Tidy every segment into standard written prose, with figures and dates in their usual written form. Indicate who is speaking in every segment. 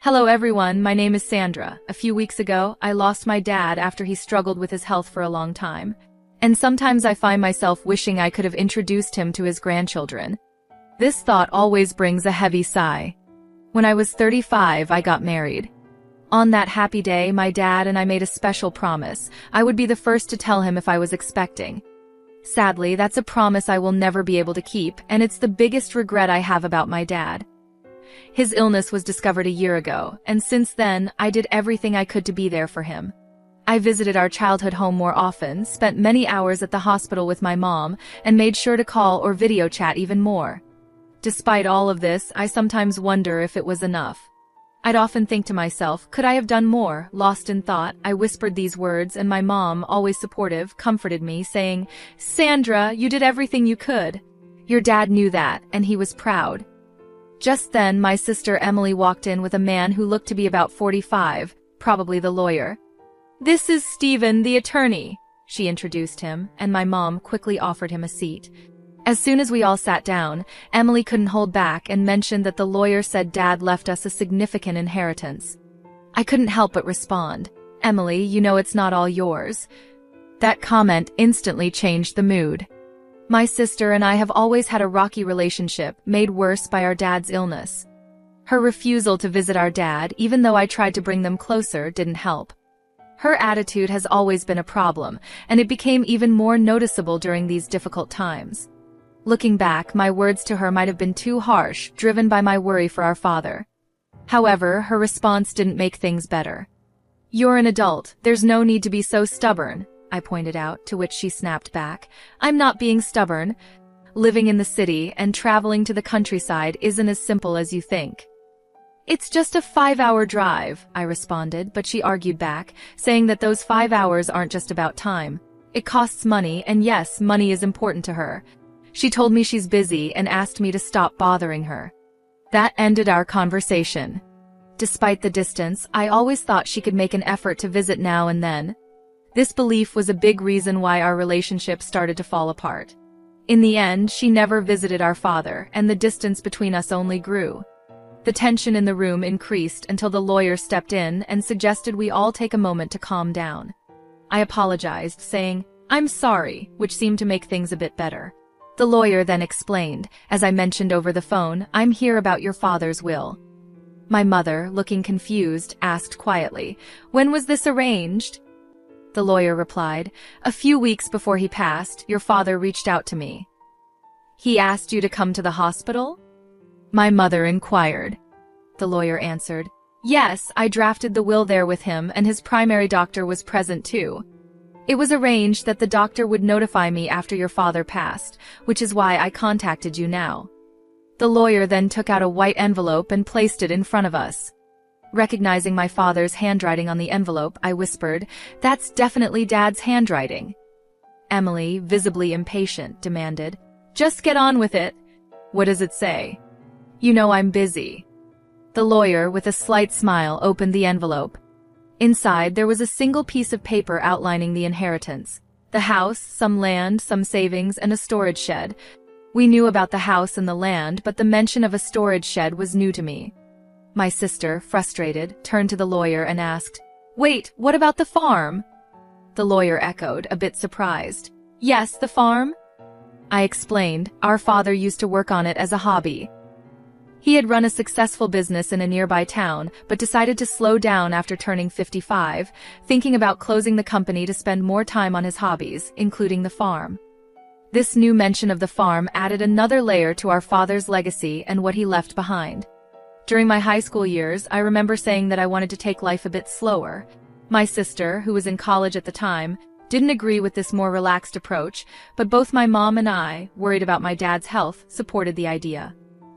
Speaker 1: Hello everyone, my name is Sandra. A few weeks ago, I lost my dad after he struggled with his health for a long time. And sometimes I find myself wishing I could have introduced him to his grandchildren. This thought always brings a heavy sigh. When I was 35, I got married. On that happy day, my dad and I made a special promise. I would be the first to tell him if I was expecting. Sadly, that's a promise I will never be able to keep, and it's the biggest regret I have about my dad. His illness was discovered a year ago, and since then, I did everything I could to be there for him. I visited our childhood home more often, spent many hours at the hospital with my mom, and made sure to call or video chat even more. Despite all of this, I sometimes wonder if it was enough. I'd often think to myself, could I have done more? Lost in thought, I whispered these words, and my mom, always supportive, comforted me, saying, "Sandra, you did everything you could. Your dad knew that, and he was proud." Just then, my sister Emily walked in with a man who looked to be about 45, probably the lawyer. "This is Stephen, the attorney," she introduced him, and my mom quickly offered him a seat. As soon as we all sat down, Emily couldn't hold back and mentioned that the lawyer said Dad left us a significant inheritance. I couldn't help but respond, "Emily, you know it's not all yours." That comment instantly changed the mood. My sister and I have always had a rocky relationship, made worse by our dad's illness. Her refusal to visit our dad, even though I tried to bring them closer, didn't help. Her attitude has always been a problem, and it became even more noticeable during these difficult times. Looking back, my words to her might have been too harsh, driven by my worry for our father. However, her response didn't make things better. "You're an adult, there's no need to be so stubborn," I pointed out, to which she snapped back. "I'm not being stubborn. Living in the city and traveling to the countryside isn't as simple as you think." "It's just a 5-hour drive," I responded, but she argued back, saying that those 5 hours aren't just about time. It costs money, and yes, money is important to her. She told me she's busy and asked me to stop bothering her. That ended our conversation. Despite the distance, I always thought she could make an effort to visit now and then. This belief was a big reason why our relationship started to fall apart. In the end, she never visited our father, and the distance between us only grew. The tension in the room increased until the lawyer stepped in and suggested we all take a moment to calm down. I apologized, saying, "I'm sorry," which seemed to make things a bit better. The lawyer then explained, "As I mentioned over the phone, I'm here about your father's will." My mother, looking confused, asked quietly, "When was this arranged?" The lawyer replied, "A few weeks before he passed, your father reached out to me." "He asked you to come to the hospital?" My mother inquired. The lawyer answered, "Yes, I drafted the will there with him, and his primary doctor was present too. It was arranged that the doctor would notify me after your father passed, which is why I contacted you now." The lawyer then took out a white envelope and placed it in front of us. Recognizing my father's handwriting on the envelope, I whispered, "That's definitely Dad's handwriting." Emily, visibly impatient, demanded, "Just get on with it." "What does it say?" "You know I'm busy." The lawyer, with a slight smile, opened the envelope. Inside, there was a single piece of paper outlining the inheritance. The house, some land, some savings, and a storage shed. We knew about the house and the land, but the mention of a storage shed was new to me. My sister, frustrated, turned to the lawyer and asked, "Wait, what about the farm?" The lawyer echoed, a bit surprised. "Yes, the farm?" I explained, "Our father used to work on it as a hobby. He had run a successful business in a nearby town, but decided to slow down after turning 55, thinking about closing the company to spend more time on his hobbies, including the farm." This new mention of the farm added another layer to our father's legacy and what he left behind. During my high school years, I remember saying that I wanted to take life a bit slower. My sister, who was in college at the time, didn't agree with this more relaxed approach, but both my mom and I, worried about my dad's health, supported the idea.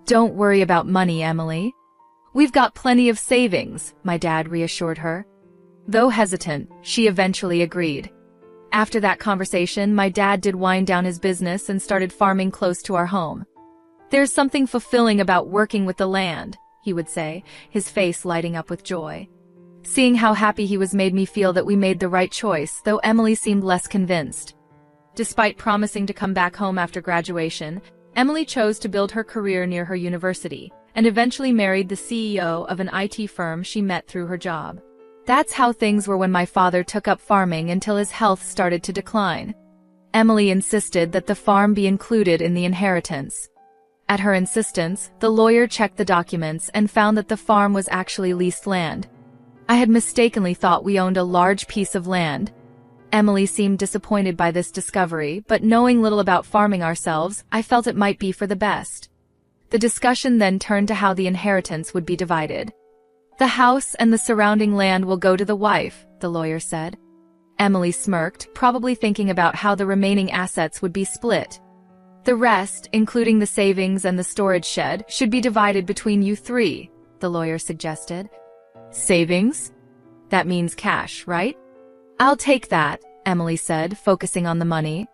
Speaker 1: "Don't worry about money, Emily. We've got plenty of savings," my dad reassured her. Though hesitant, she eventually agreed. After that conversation, my dad did wind down his business and started farming close to our home. "There's something fulfilling about working with the land," he would say, his face lighting up with joy. Seeing how happy he was made me feel that we made the right choice, though Emily seemed less convinced. Despite promising to come back home after graduation, Emily chose to build her career near her university, and eventually married the CEO of an IT firm she met through her job. That's how things were when my father took up farming until his health started to decline. Emily insisted that the farm be included in the inheritance. At her insistence, the lawyer checked the documents and found that the farm was actually leased land. I had mistakenly thought we owned a large piece of land. Emily seemed disappointed by this discovery, but knowing little about farming ourselves, I felt it might be for the best. The discussion then turned to how the inheritance would be divided. The house and the surrounding land will go to the wife, the lawyer said. Emily smirked, probably thinking about how the remaining assets would be split. The rest, including the savings and the storage shed, should be divided between you three, the lawyer suggested. Savings? That means cash, right? I'll take that, Emily said, focusing on the money.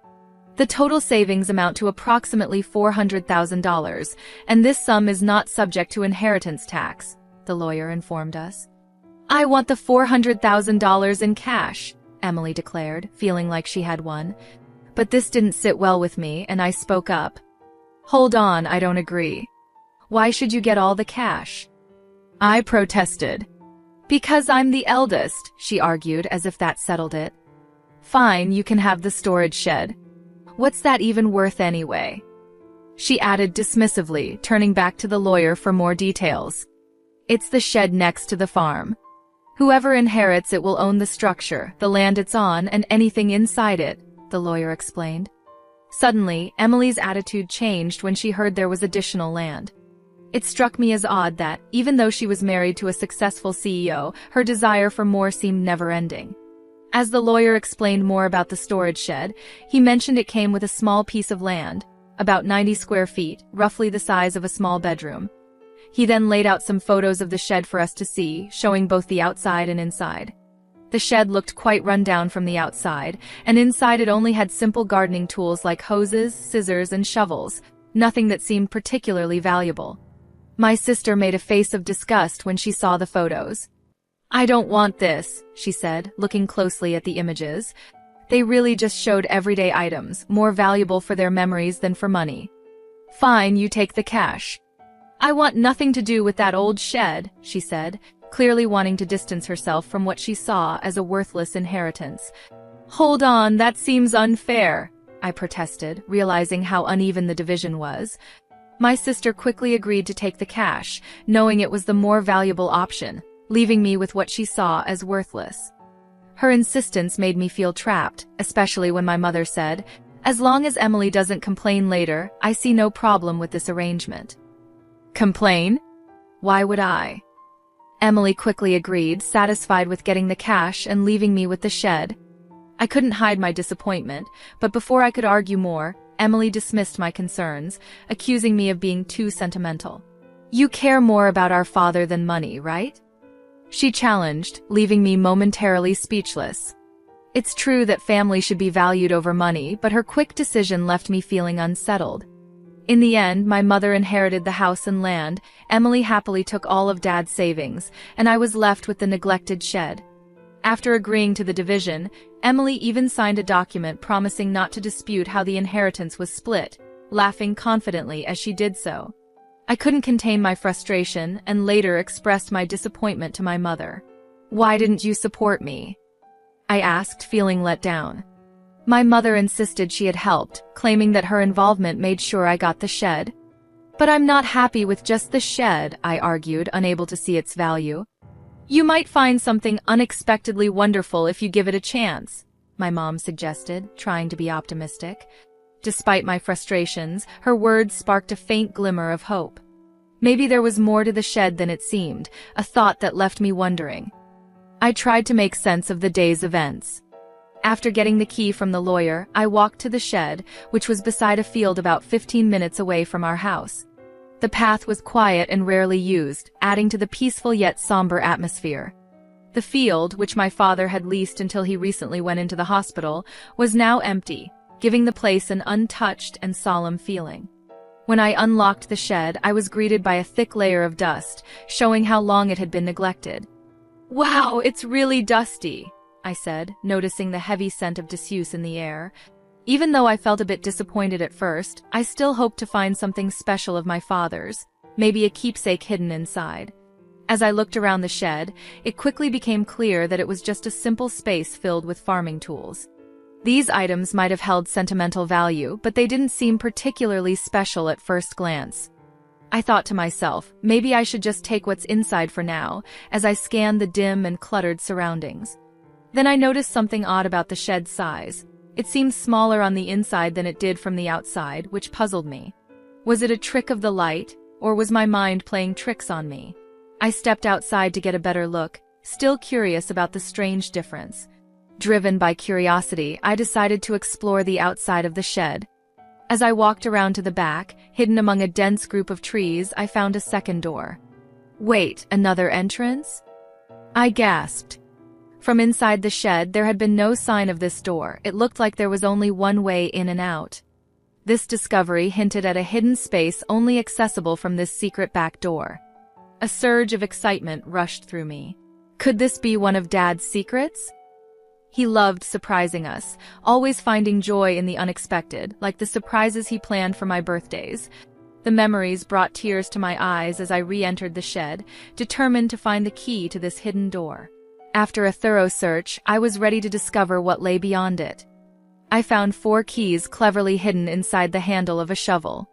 Speaker 1: The total savings amount to approximately $400,000, and this sum is not subject to inheritance tax, the lawyer informed us. I want the $400,000 in cash, Emily declared, feeling like she had won. But this didn't sit well with me, and I spoke up. Hold on, I don't agree. Why should you get all the cash? I protested. Because I'm the eldest, she argued, as if that settled it. Fine, you can have the storage shed. What's that even worth anyway? She added dismissively, turning back to the lawyer for more details. It's the shed next to the farm. Whoever inherits it will own the structure, the land it's on, and anything inside it, the lawyer explained. Suddenly, Emily's attitude changed when she heard there was additional land. It struck me as odd that, even though she was married to a successful CEO, her desire for more seemed never-ending. As the lawyer explained more about the storage shed, he mentioned it came with a small piece of land, about 90 square feet, roughly the size of a small bedroom. He then laid out some photos of the shed for us to see, showing both the outside and inside. The shed looked quite run down from the outside, and inside it only had simple gardening tools like hoses, scissors, and shovels, nothing that seemed particularly valuable. My sister made a face of disgust when she saw the photos. I don't want this, she said, looking closely at the images. They really just showed everyday items, more valuable for their memories than for money. Fine, you take the cash. I want nothing to do with that old shed, she said, clearly wanting to distance herself from what she saw as a worthless inheritance. Hold on, that seems unfair, I protested, realizing how uneven the division was. My sister quickly agreed to take the cash, knowing it was the more valuable option, leaving me with what she saw as worthless. Her insistence made me feel trapped, especially when my mother said, "As long as Emily doesn't complain later, I see no problem with this arrangement." Complain? Why would I? Emily quickly agreed, satisfied with getting the cash and leaving me with the shed. I couldn't hide my disappointment, but before I could argue more, Emily dismissed my concerns, accusing me of being too sentimental. You care more about our father than money, right? She challenged, leaving me momentarily speechless. It's true that family should be valued over money, but her quick decision left me feeling unsettled. In the end, my mother inherited the house and land, Emily happily took all of Dad's savings, and I was left with the neglected shed. After agreeing to the division, Emily even signed a document promising not to dispute how the inheritance was split, laughing confidently as she did so. I couldn't contain my frustration and later expressed my disappointment to my mother. "Why didn't you support me?" I asked, feeling let down. My mother insisted she had helped, claiming that her involvement made sure I got the shed. But I'm not happy with just the shed, I argued, unable to see its value. You might find something unexpectedly wonderful if you give it a chance, my mom suggested, trying to be optimistic. Despite my frustrations, her words sparked a faint glimmer of hope. Maybe there was more to the shed than it seemed, a thought that left me wondering. I tried to make sense of the day's events. After getting the key from the lawyer, I walked to the shed, which was beside a field about 15 minutes away from our house. The path was quiet and rarely used, adding to the peaceful yet somber atmosphere. The field, which my father had leased until he recently went into the hospital, was now empty, giving the place an untouched and solemn feeling. When I unlocked the shed, I was greeted by a thick layer of dust, showing how long it had been neglected. "Wow, it's really dusty," I said, noticing the heavy scent of disuse in the air. Even though I felt a bit disappointed at first, I still hoped to find something special of my father's. maybe a keepsake hidden inside. As I looked around the shed, it quickly became clear that it was just a simple space filled with farming tools. These items might have held sentimental value, but they didn't seem particularly special at first glance. I thought to myself, maybe I should just take what's inside for now, as I scanned the dim and cluttered surroundings. Then I noticed something odd about the shed's size. It seemed smaller on the inside than it did from the outside, which puzzled me. Was it a trick of the light, or was my mind playing tricks on me? I stepped outside to get a better look, still curious about the strange difference. Driven by curiosity, I decided to explore the outside of the shed. As I walked around to the back, hidden among a dense group of trees, I found a second door. Wait, another entrance? I gasped. From inside the shed, there had been no sign of this door. It looked like there was only one way in and out. This discovery hinted at a hidden space only accessible from this secret back door. A surge of excitement rushed through me. Could this be one of Dad's secrets? He loved surprising us, always finding joy in the unexpected, like the surprises he planned for my birthdays. The memories brought tears to my eyes as I re-entered the shed, determined to find the key to this hidden door. After a thorough search, I was ready to discover what lay beyond it. I found 4 keys cleverly hidden inside the handle of a shovel.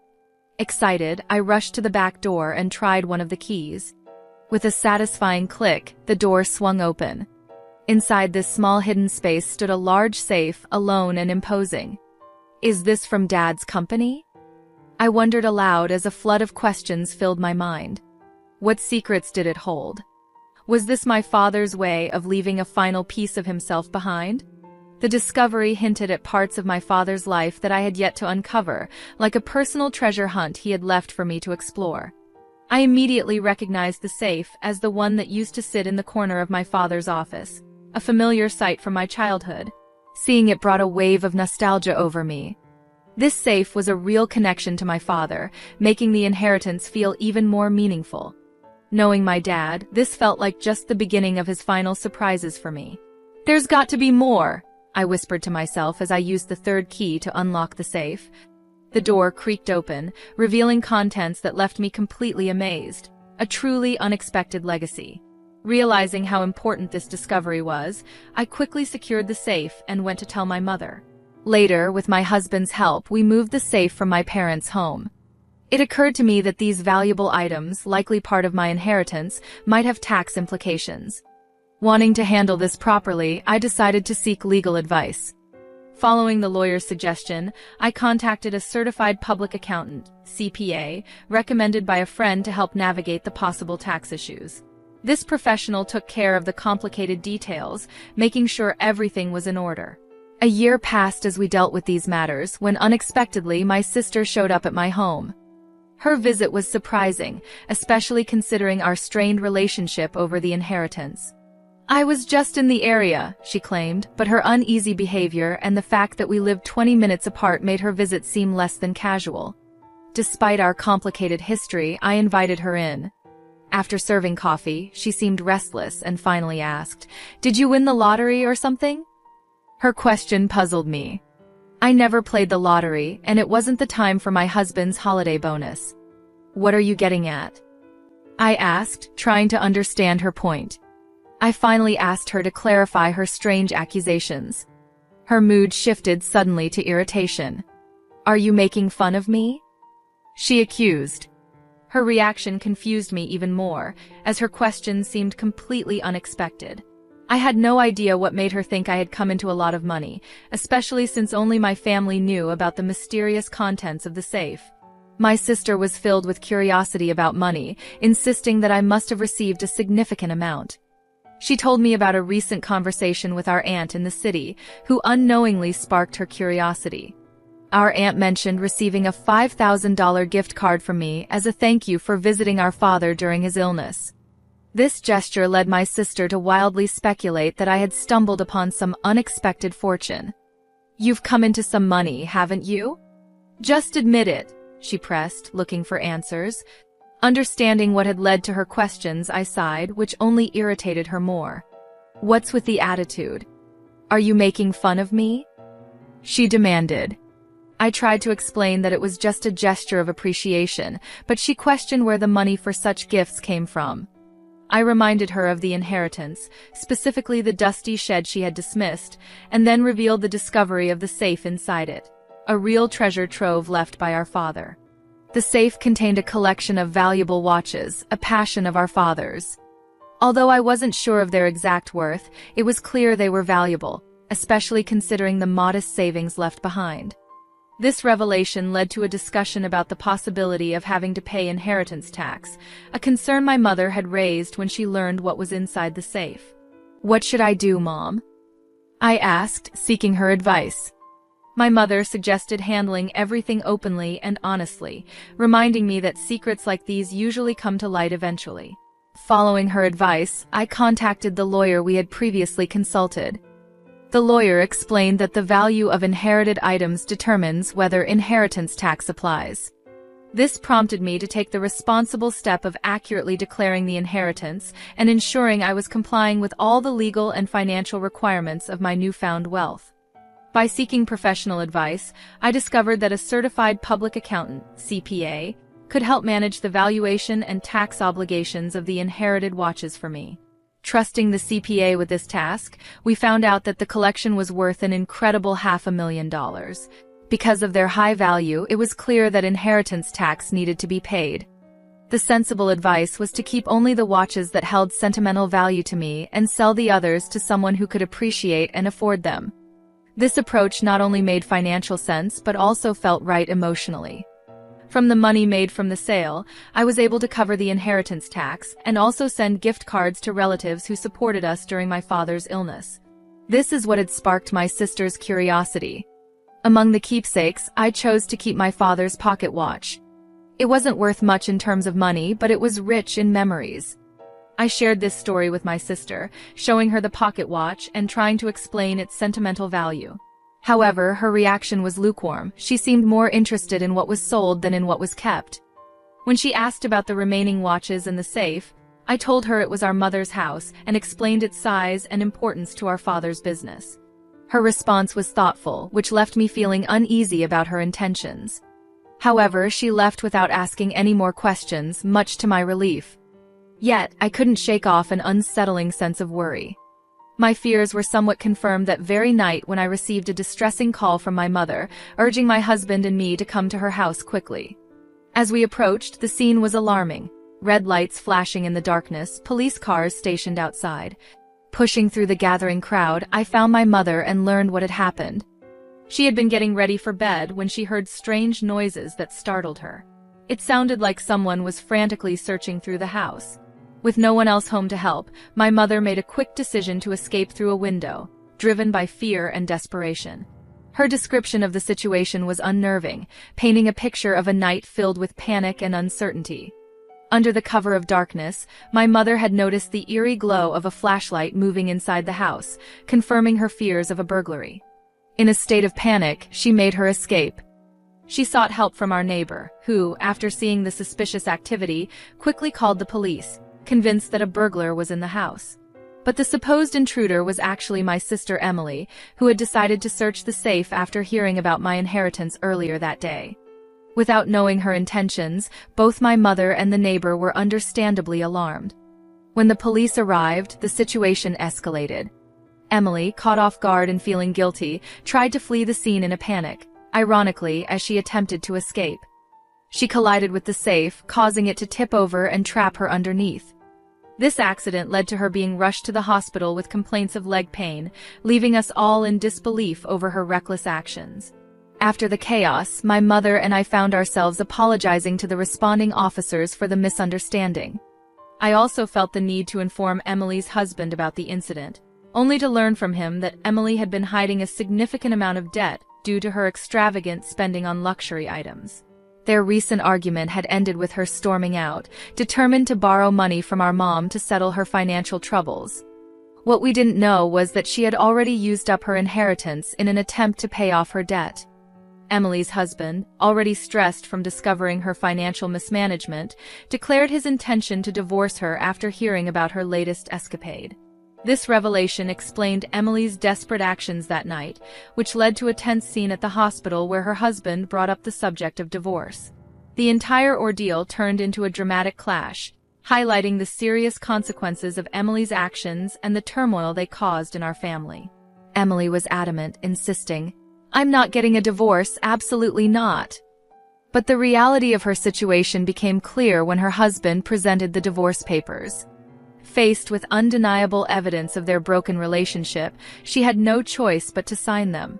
Speaker 1: Excited, I rushed to the back door and tried one of the keys. With a satisfying click, the door swung open. Inside this small hidden space stood a large safe, alone and imposing. Is this from Dad's company? I wondered aloud as a flood of questions filled my mind. What secrets did it hold? Was this my father's way of leaving a final piece of himself behind? The discovery hinted at parts of my father's life that I had yet to uncover, like a personal treasure hunt he had left for me to explore. I immediately recognized the safe as the one that used to sit in the corner of my father's office, a familiar sight from my childhood. Seeing it brought a wave of nostalgia over me. This safe was a real connection to my father, making the inheritance feel even more meaningful. Knowing my dad, this felt like just the beginning of his final surprises for me. "There's got to be more," I whispered to myself as I used the 3rd key to unlock the safe. The door creaked open, revealing contents that left me completely amazed. A truly unexpected legacy. Realizing how important this discovery was, I quickly secured the safe and went to tell my mother. Later, with my husband's help, we moved the safe from my parents' home. It occurred to me that these valuable items, likely part of my inheritance, might have tax implications. Wanting to handle this properly, I decided to seek legal advice. Following the lawyer's suggestion, I contacted a certified public accountant, CPA, recommended by a friend to help navigate the possible tax issues. This professional took care of the complicated details, making sure everything was in order. A year passed as we dealt with these matters when unexpectedly my sister showed up at my home. Her visit was surprising, especially considering our strained relationship over the inheritance. "I was just in the area," she claimed, but her uneasy behavior and the fact that we lived 20 minutes apart made her visit seem less than casual. Despite our complicated history, I invited her in. After serving coffee, she seemed restless and finally asked, "Did you win the lottery or something?" Her question puzzled me. I never played the lottery, and it wasn't the time for my husband's holiday bonus. "What are you getting at?" I asked, trying to understand her point. I finally asked her to clarify her strange accusations. Her mood shifted suddenly to irritation. "Are you making fun of me?" she accused. Her reaction confused me even more, as her question seemed completely unexpected. I had no idea what made her think I had come into a lot of money, especially since only my family knew about the mysterious contents of the safe. My sister was filled with curiosity about money, insisting that I must have received a significant amount. She told me about a recent conversation with our aunt in the city, who unknowingly sparked her curiosity. Our aunt mentioned receiving a $5,000 gift card from me as a thank you for visiting our father during his illness. This gesture led my sister to wildly speculate that I had stumbled upon some unexpected fortune. "You've come into some money, haven't you? Just admit it," she pressed, looking for answers. Understanding what had led to her questions, I sighed, which only irritated her more. "What's with the attitude? Are you making fun of me?" she demanded. I tried to explain that it was just a gesture of appreciation, but she questioned where the money for such gifts came from. I reminded her of the inheritance, specifically the dusty shed she had dismissed, and then revealed the discovery of the safe inside it, a real treasure trove left by our father. The safe contained a collection of valuable watches, a passion of our father's. Although I wasn't sure of their exact worth, it was clear they were valuable, especially considering the modest savings left behind. This revelation led to a discussion about the possibility of having to pay inheritance tax, a concern my mother had raised when she learned what was inside the safe. "What should I do, Mom?" I asked, seeking her advice. My mother suggested handling everything openly and honestly, reminding me that secrets like these usually come to light eventually. Following her advice, I contacted the lawyer we had previously consulted. The lawyer explained that the value of inherited items determines whether inheritance tax applies. This prompted me to take the responsible step of accurately declaring the inheritance and ensuring I was complying with all the legal and financial requirements of my newfound wealth. By seeking professional advice, I discovered that a certified public accountant, CPA, could help manage the valuation and tax obligations of the inherited watches for me. Trusting the CPA with this task, we found out that the collection was worth an incredible $500,000. Because of their high value, it was clear that inheritance tax needed to be paid. The sensible advice was to keep only the watches that held sentimental value to me and sell the others to someone who could appreciate and afford them. This approach not only made financial sense but also felt right emotionally. From the money made from the sale, I was able to cover the inheritance tax and also send gift cards to relatives who supported us during my father's illness. This is what had sparked my sister's curiosity. Among the keepsakes, I chose to keep my father's pocket watch. It wasn't worth much in terms of money, but it was rich in memories. I shared this story with my sister, showing her the pocket watch and trying to explain its sentimental value. However, her reaction was lukewarm. She seemed more interested in what was sold than in what was kept. When she asked about the remaining watches in the safe, I told her it was our mother's house and explained its size and importance to our father's business. Her response was thoughtful, which left me feeling uneasy about her intentions. However, she left without asking any more questions, much to my relief. Yet, I couldn't shake off an unsettling sense of worry. My fears were somewhat confirmed that very night when I received a distressing call from my mother, urging my husband and me to come to her house quickly. As we approached, the scene was alarming. Red lights flashing in the darkness, police cars stationed outside. Pushing through the gathering crowd, I found my mother and learned what had happened. She had been getting ready for bed when she heard strange noises that startled her. It sounded like someone was frantically searching through the house. With no one else home to help, my mother made a quick decision to escape through a window, driven by fear and desperation. Her description of the situation was unnerving, painting a picture of a night filled with panic and uncertainty. Under the cover of darkness, my mother had noticed the eerie glow of a flashlight moving inside the house, confirming her fears of a burglary. In a state of panic, she made her escape. She sought help from our neighbor, who, after seeing the suspicious activity, quickly called the police, convinced that a burglar was in the house. But the supposed intruder was actually my sister Emily, who had decided to search the safe after hearing about my inheritance earlier that day. Without knowing her intentions, both my mother and the neighbor were understandably alarmed. When the police arrived, the situation escalated. Emily, caught off guard and feeling guilty, tried to flee the scene in a panic, ironically as she attempted to escape. She collided with the safe, causing it to tip over and trap her underneath. This accident led to her being rushed to the hospital with complaints of leg pain, leaving us all in disbelief over her reckless actions. After the chaos, my mother and I found ourselves apologizing to the responding officers for the misunderstanding. I also felt the need to inform Emily's husband about the incident, only to learn from him that Emily had been hiding a significant amount of debt due to her extravagant spending on luxury items. Their recent argument had ended with her storming out, determined to borrow money from our mom to settle her financial troubles. What we didn't know was that she had already used up her inheritance in an attempt to pay off her debt. Emily's husband, already stressed from discovering her financial mismanagement, declared his intention to divorce her after hearing about her latest escapade. This revelation explained Emily's desperate actions that night, which led to a tense scene at the hospital where her husband brought up the subject of divorce. The entire ordeal turned into a dramatic clash, highlighting the serious consequences of Emily's actions and the turmoil they caused in our family. Emily was adamant, insisting, "I'm not getting a divorce, absolutely not." But the reality of her situation became clear when her husband presented the divorce papers. Faced with undeniable evidence of their broken relationship, she had no choice but to sign them.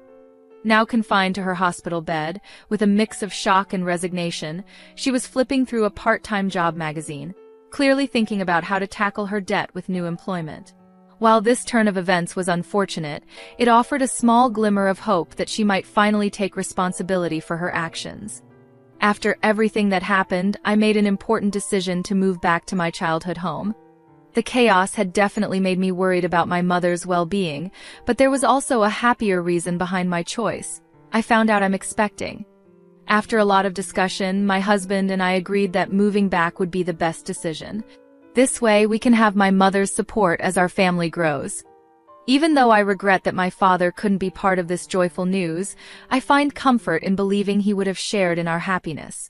Speaker 1: Now confined to her hospital bed, with a mix of shock and resignation, she was flipping through a part-time job magazine, clearly thinking about how to tackle her debt with new employment. While this turn of events was unfortunate, it offered a small glimmer of hope that she might finally take responsibility for her actions. After everything that happened, I made an important decision to move back to my childhood home. The chaos had definitely made me worried about my mother's well-being, but there was also a happier reason behind my choice. I found out I'm expecting. After a lot of discussion, my husband and I agreed that moving back would be the best decision. This way, we can have my mother's support as our family grows. Even though I regret that my father couldn't be part of this joyful news, I find comfort in believing he would have shared in our happiness.